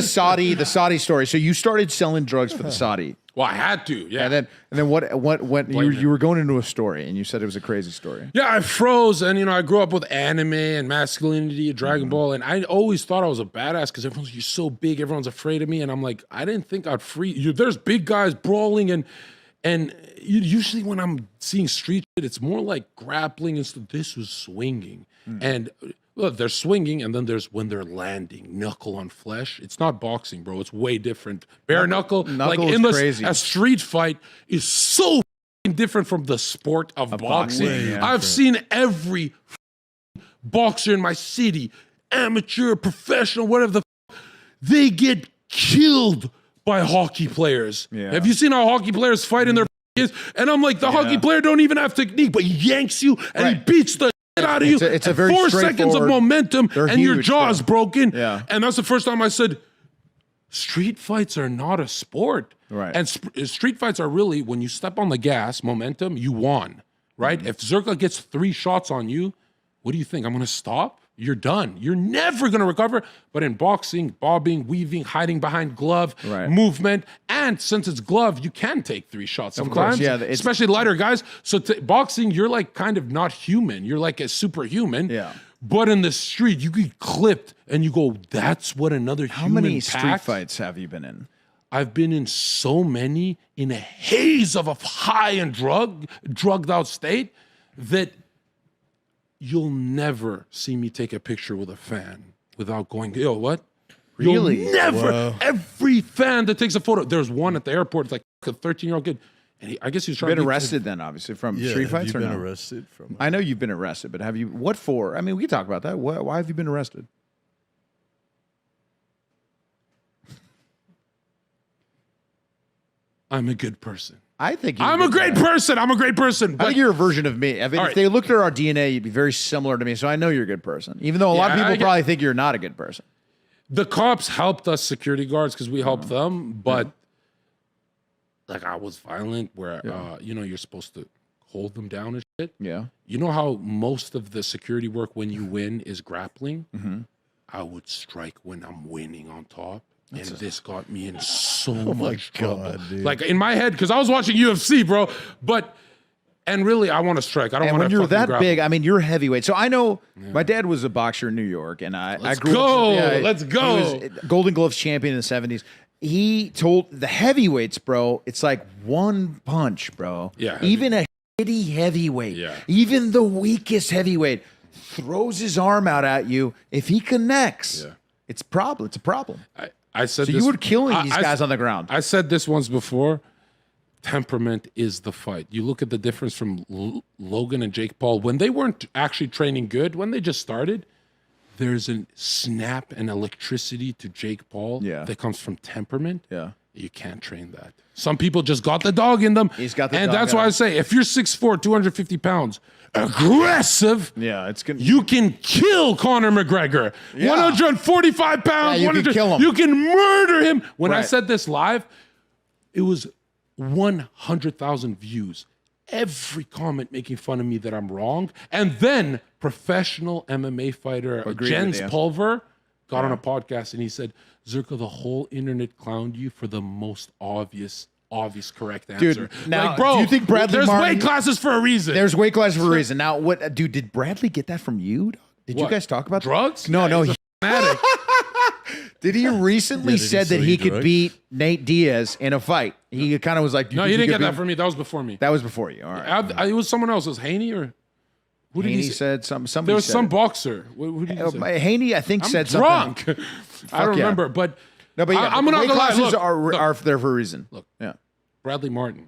the Saudi story. So you started selling drugs for the Saudi. Well, I had to, yeah. And then what you were going into a story and you said it was a crazy story. Yeah, I froze, and I grew up with anime and masculinity and Dragon Ball, and I always thought I was a badass because everyone's you're so big, everyone's afraid of me, and I'm like, I didn't think I'd free you. There's big guys brawling, and usually when I'm seeing street shit, it's more like grappling and stuff. This was swinging, and look, they're swinging, and then there's when they're landing, knuckle on flesh. It's not boxing, bro. It's way different. Bare knuckle like in crazy. A street fight is so different from the sport of boxing. I've seen every boxer in my city, amateur, professional, whatever they get killed by hockey players. Yeah. Have you seen how hockey players fight in their kids? And I'm like, the hockey player don't even have technique, but he yanks you and he beats the shit out of you. It's a very 4 seconds of momentum and your jaw's broken. Yeah. And that's the first time I said, street fights are not a sport. Right. And street fights are really, when you step on the gas, momentum, you won, right? If Zherka gets 3 shots on you, what do you think? I'm going to stop? You're done. You're never going to recover. But in boxing, bobbing, weaving, hiding behind glove, movement, and since it's glove, you can take 3 shots sometimes, especially lighter guys. So boxing, you're like kind of not human. You're like a superhuman. Yeah. But in the street, you get clipped and you go, that's what another human How many pack. street fights have you been in? I've been in so many in a haze of a high and drugged out state that you'll never see me take a picture with a fan without going, yo, what? Really? You'll never. Wow. Every fan that takes a photo. There's one at the airport. It's like a 13-year-old kid. And I guess he was trying to Been arrested then, obviously, from street fights or been no? arrested from? I know you've been arrested, but have you, what for? I mean, we can talk about that. Why have you been arrested? I'm a good person. I think I'm a great person. I'm a great person. I think you're a version of me. I mean, if right. they looked at our DNA, you'd be very similar to me. So I know you're a good person, even though a lot of people probably think you're not a good person. The cops helped us security guards because we helped them, but like I was violent where, you're supposed to hold them down and shit. Yeah. You know how most of the security work when you win is grappling? I would strike when I'm winning on top. And this got me in so much trouble. Dude. Like in my head, because I was watching UFC, bro. And really, I want to strike. I don't want to. And when you're that grapple. big, I mean, you're heavyweight. So I know my dad was a boxer in New York, and I grew up. Let's go. He was Golden Gloves champion in the 70s. He told the heavyweights, bro, it's like one punch, bro. Yeah. Even a shitty heavyweight, Yeah. even the weakest heavyweight, throws his arm out at you. If he connects, it's a problem. I said So this, you were killing these guys on the ground. I said this once before. Temperament is the fight. You look at the difference from Logan and Jake Paul. When they weren't actually training good, when they just started, there's a snap and electricity to Jake Paul that comes from temperament. Yeah. You can't train that. Some people just got the dog in them. He's got the and dog that's in why him. I say, if you're 6'4", 250 pounds, aggressive, It's gonna. you can kill Conor McGregor. 145 pounds. Yeah, you can kill him. You can murder him. When I Right. said this live, it was 100,000 views. Every comment making fun of me that I'm wrong. And then professional MMA fighter Jens Pulver got on a podcast and he said, Zherka, the whole internet clowned you for the most obvious correct answer. Dude, now, like, bro, do you think Bradley there's Martin, weight classes for a reason. There's weight classes for a reason. Now, what, dude, did Bradley get that from you? Did you guys talk about drugs? No. He's a fanatic. Did he recently said that he could drugs? beat Nate Diaz in a fight? He kind of was like, No, he didn't get that from me. That was before me. That was before you. All right. It was someone else. It was Haney or who did Haney he say? said something. There was some boxer. Who did he say? Haney, I think, I'm said drunk. something. I don't remember, but No, but yeah, I'm not weight gonna lie. classes Look, are there for a reason. Look, Yeah. Bradley Martin.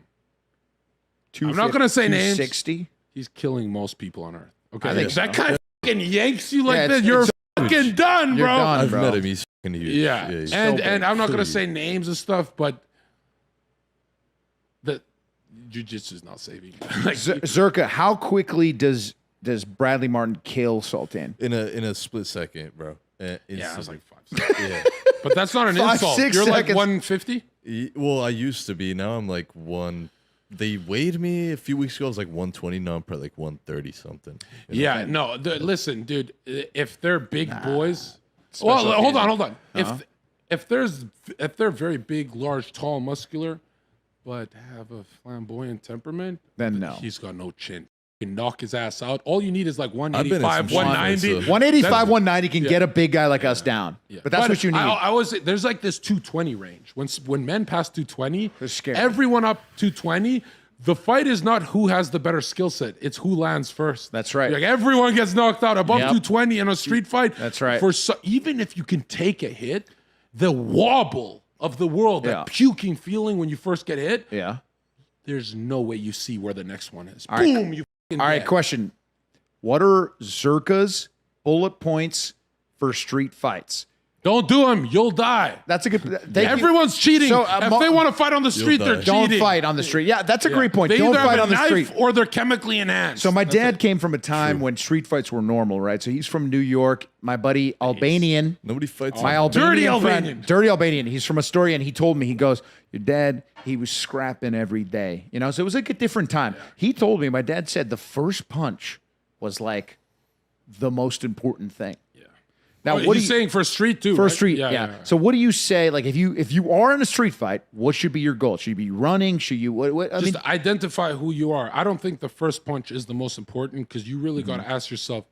250, I'm not gonna say names. 260. He's killing most people on earth. Okay, I think that so. guy fucking yanks you like Yeah, this. You're fucking done, You're bro. done, I've bro. met him. He's fucking huge. Yeah, he's and I'm not gonna huge. say names and stuff, but the jiu-jitsu is not saving. Like, Zherka, how quickly does Bradley Martin kill Sultan? in a split second, bro. yeah, I was like 5 seconds. yeah. But that's not an 5, insult. 6 You're like seconds. 150. Well, I used to be. Now I'm like one. They weighed me a few weeks ago. I was like 120. Now I'm probably like 130 something. You know? Yeah, no. Listen, dude. If they're big boys, well, hold on. if they're very big, large, tall, muscular, but have a flamboyant temperament, Then no. he's got no chin. You can knock his ass out. All you need is like I've been in 185, some 190. shots, so- 185, 190 can get a big guy like us down. Yeah. But that's what you need. I was there's like this 220 range. When men pass 220, They're scared. everyone up 220. The fight is not who has the better skill set; it's who lands first. That's right. Like everyone gets knocked out above Yep. 220 in a street fight. That's right. Even if you can take a hit, the wobble of the world, Yeah. that puking feeling when you first get hit, Yeah. there's no way you see where the next one is. right. Boom! You All right, dead. question. What are Zherka's bullet points for street fights? Don't do them. You'll die. That's a good. Everyone's cheating. So, if they want to fight on the street, they're die. Don't cheating. fight on the street. Yeah, that's a great point. They Don't either fight have on a the knife street. or they're chemically enhanced. So my dad came from a time when street fights were normal, right? So he's from New York. My buddy Albanian, Nobody fights. my on- Albanian Dirty friend, Albanian. dirty Albanian. He's from Astoria, and he told me, he goes, "Your dad, he was scrapping every day, you know." So it was like a different time. He told me, my dad said the first punch was like the most important thing. Now, What what are do you you saying for street too? for a right? street? Yeah. So what do you say? Like, if you are in a street fight, what should be your goal? Should you be running? Should you? What I Just mean, identify who you are. I don't think the first punch is the most important because you really got to ask yourself,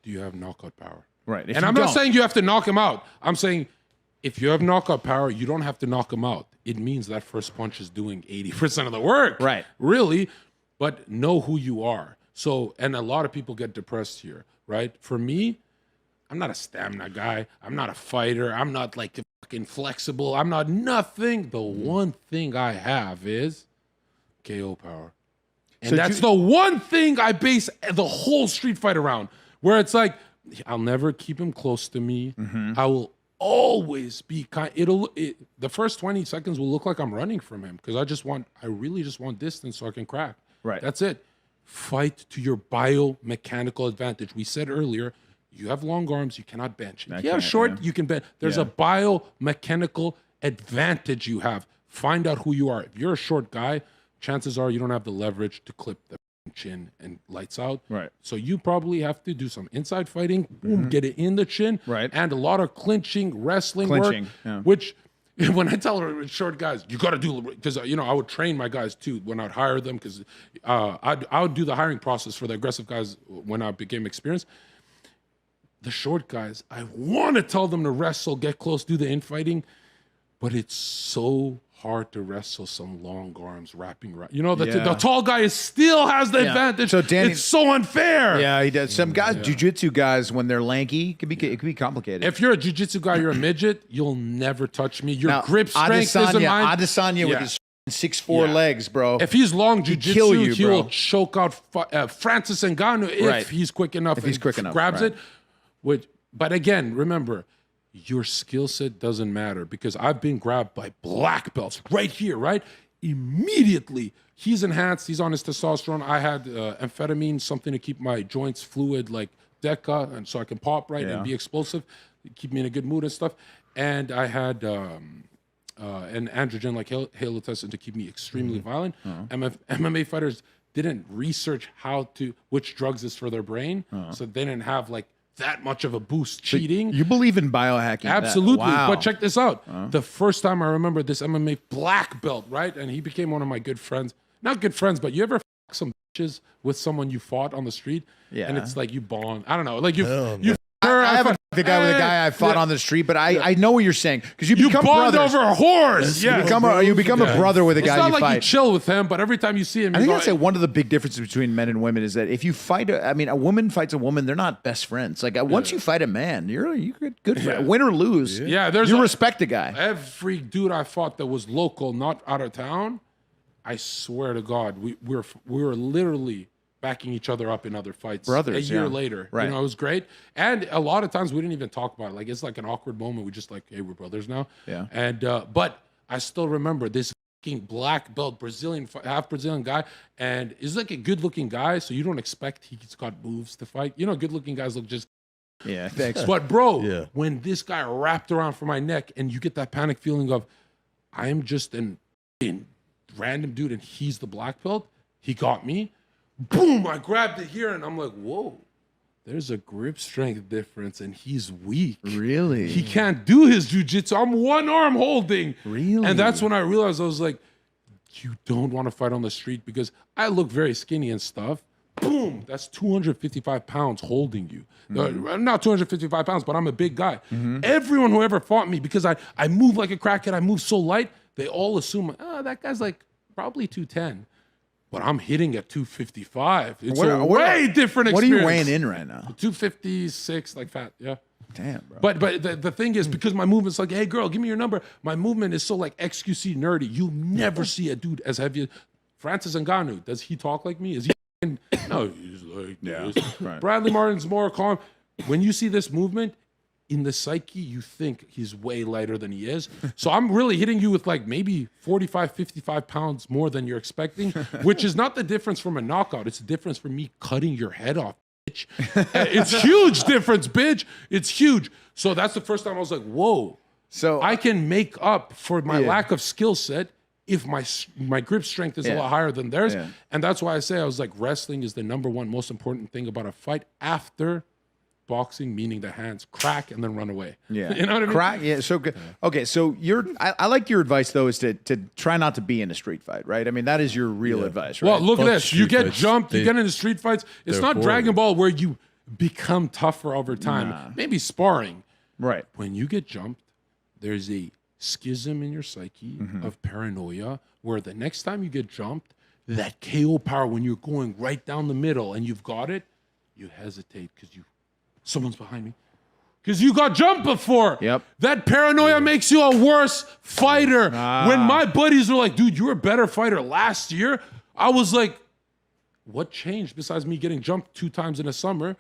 do you have knockout power? right. If And you I'm not don't- saying you have to knock him out. I'm saying if you have knockout power, you don't have to knock him out. It means that first punch is doing 80% of the work. Right. Really. But know who you are. So, and a lot of people get depressed here, right? For me, I'm not a stamina guy. I'm not a fighter. I'm not like fucking flexible. I'm not nothing. The one thing I have is KO power. And So that's the one thing I base the whole street fight around, where it's like, I'll never keep him close to me. Mm-hmm. I will always be kind. The first 20 seconds will look like I'm running from him because I really just want distance so I can crack. Right. That's it. Fight to your biomechanical advantage. We said earlier, you have long arms, you cannot bench. If you have can't, short, yeah. you can bench. There's Yeah. a biomechanical advantage you have. Find out who you are. If you're a short guy, chances are you don't have the leverage to clip the chin and lights out. Right. So you probably have to do some inside fighting, boom, get it in the chin. Right. And a lot of clinching, wrestling Clinching, work, yeah. which when I tell short guys, you got to do, because, you know, I would train my guys too when I'd hire them because I would do the hiring process for the aggressive guys when I became experienced. The short guys, I want to tell them to wrestle, get close, do the infighting, but it's so hard to wrestle some long arms wrapping around. You know, the tall guy still has the advantage. So Danny- it's so unfair. Yeah, he does. Some guys, jujitsu guys, when they're lanky, it can be complicated. If you're a jiu-jitsu guy, you're a midget, you'll never touch me. Your Now, grip strength isn't mine. Adesanya with Yeah. his 6'4" Yeah. legs, bro. If he's long kill jiu-jitsu, you, he'll bro. choke out Francis Ngannou if Right. he's quick enough. If he's and quick enough, grabs right. it. But again, remember, your skill set doesn't matter because I've been grabbed by black belts right here, right? Immediately, he's enhanced. He's on his testosterone. I had amphetamine, something to keep my joints fluid, like Deca, and so I can pop right Yeah. and be explosive, keep me in a good mood and stuff. And I had an androgen like halotestin to keep me extremely violent. MMA fighters didn't research which drugs is for their brain, so they didn't have like that much of a boost cheating. You believe in biohacking? Absolutely. Wow. But check this out. The first time I remember this MMA black belt, right? And he became one of my good friends. Not good friends, but you ever fuck some bitches with someone you fought on the street? Yeah. And it's like you bond. I don't know. Like you I haven't the guy with a guy I fought on the street, but I know what you're saying because you become bond brothers. over a horse. Yeah. You become a brother with a It's guy not you like fight. you chill with him, but every time you see him, I you think go, I'd say one of the big differences between men and women is that if you fight, a woman fights a woman, they're not best friends. Like once you fight a man, you're good friend. Win or lose, you respect the guy. Every dude I fought that was local, not out of town, I swear to God, we were literally backing each other up in other fights. Brothers, a year yeah. later, Right. you know, it was great. And a lot of times we didn't even talk about it. Like it's like an awkward moment. We just like, hey, we're brothers now. Yeah. And but I still remember this fucking black belt half Brazilian guy, and he's like a good looking guy, so you don't expect he's got moves to fight. You know, good looking guys look just. Yeah, thanks. But bro, Yeah. when this guy wrapped around for my neck, and you get that panic feeling of, I am just an random dude, and he's the black belt. He got me. Boom! I grabbed it here, and I'm like, whoa. there's a grip strength difference and he's weak. Really? He can't do his jujitsu. I'm one arm holding. Really? And that's when I realized, I was like, you don't want to fight on the street because I look very skinny and stuff. Boom, that's 255 pounds holding you. Not 255 pounds, but I'm a big guy. Everyone who ever fought me, because I move like a crackhead, I move so light, they all assume, oh, that guy's like probably 210. But I'm hitting at 255. It's a way different experience. What are you weighing in right now? 256, like fat, yeah. Damn, bro. But the thing is, because my movement's like, hey, girl, give me your number. My movement is so like XQC nerdy. You never see a dude as heavy. Francis Ngannou, does he talk like me? Is he? No, he's like this. Right. Bradley Martin's more calm. When you see this movement, in the psyche, you think he's way lighter than he is. So I'm really hitting you with like maybe 45, 55 pounds more than you're expecting, which is not the difference from a knockout. It's the difference from me cutting your head off, bitch. It's huge difference, bitch. It's huge. So that's the first time I was like, whoa. So I can make up for my lack of skill set if my grip strength is a lot higher than theirs. Yeah. And that's why I say, I was like, wrestling is the number one most important thing about a fight after boxing, meaning the hands crack and then run away. Yeah. You know what I mean? Crack. Yeah. So good. Okay. So I like your advice though is to try not to be in a street fight, right? I mean, that is your real advice, right? Well, look at Fuck this. You street get fights. jumped, you get into street fights. It's they're not horrible. Dragon Ball where you become tougher over time. Maybe sparring. Right. When you get jumped, there's a schism in your psyche of paranoia where the next time you get jumped, that KO power when you're going right down the middle and you've got it, you hesitate because someone's behind me. Because you got jumped before. Yep. That paranoia makes you a worse fighter. When my buddies were like, dude, you were a better fighter last year, I was like, what changed besides me getting jumped 2 times in a summer?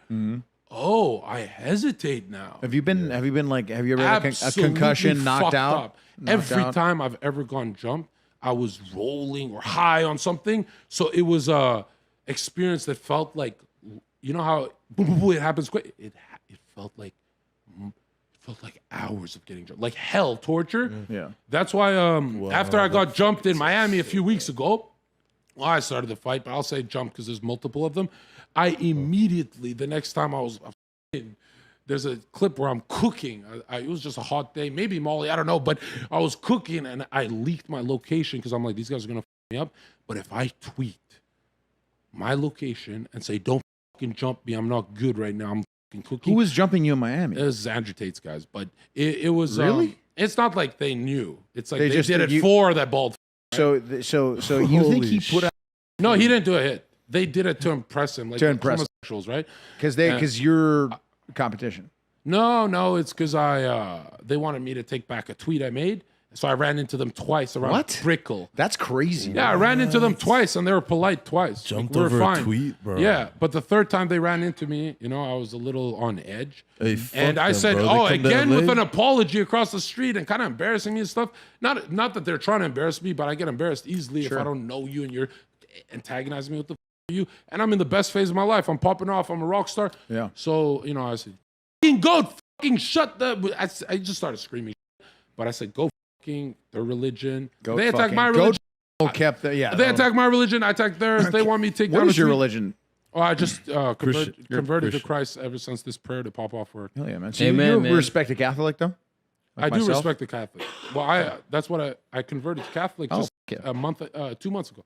Oh, I hesitate now. Have you ever had a Absolutely concussion, knocked fucked out? up. Every time I've ever gone jumped, I was rolling or high on something. So it was a experience that felt like, you know how boom, boom, boom, it happens quick. It felt like hours of getting jumped, like hell, torture. Yeah. That's why after I got jumped in Miami a few weeks ago, well, I started the fight, but I'll say jump because there's multiple of them. I immediately, the next time I was, there's a clip where I'm cooking. It was just a hot day, maybe Molly, I don't know, but I was cooking and I leaked my location because I'm like, these guys are gonna fuck me up. But if I tweet my location and say, don't fucking jump me, I'm not good right now, I'm fucking cooking. Who was jumping you in Miami? It was Andrew Tate's guys, but it was Really? It's not like they knew. It's like They they just did did it you- for that bald. So you think he put out No, he didn't do a hit. They did it to impress him, like To impress him. homosexuals, right? because you're competition. No, it's because they wanted me to take back a tweet I made, so I ran into them twice around What? Brickell. That's crazy. Yeah, I ran into them twice, and they were polite twice. Jumped we were over fine. a tweet, bro. Yeah, but the third time they ran into me, I was a little on edge. Hey, fuck And I them, said, bro. They oh, come to again with LA? an apology across the street and kind of embarrassing me and stuff. Not that they're trying to embarrass me, but I get embarrassed easily if I don't know you and you're antagonizing me with the you. And I'm in the best phase of my life. I'm popping off. I'm a rock star. Yeah. So, I said, fucking go fucking shut the... I just started screaming. But I said, go fucking their religion. They attacked my religion. Kept the, yeah. They attacked my religion. I attacked theirs. They want me to take down What is a your tweet. religion? Oh, I just converted to Christian. Christ ever since this prayer to pop off word. Hell yeah, man. So Amen, you man. respect a Catholic though? I do myself? respect the Catholic. Well, that's what I converted to Catholic just yeah. 2 months ago.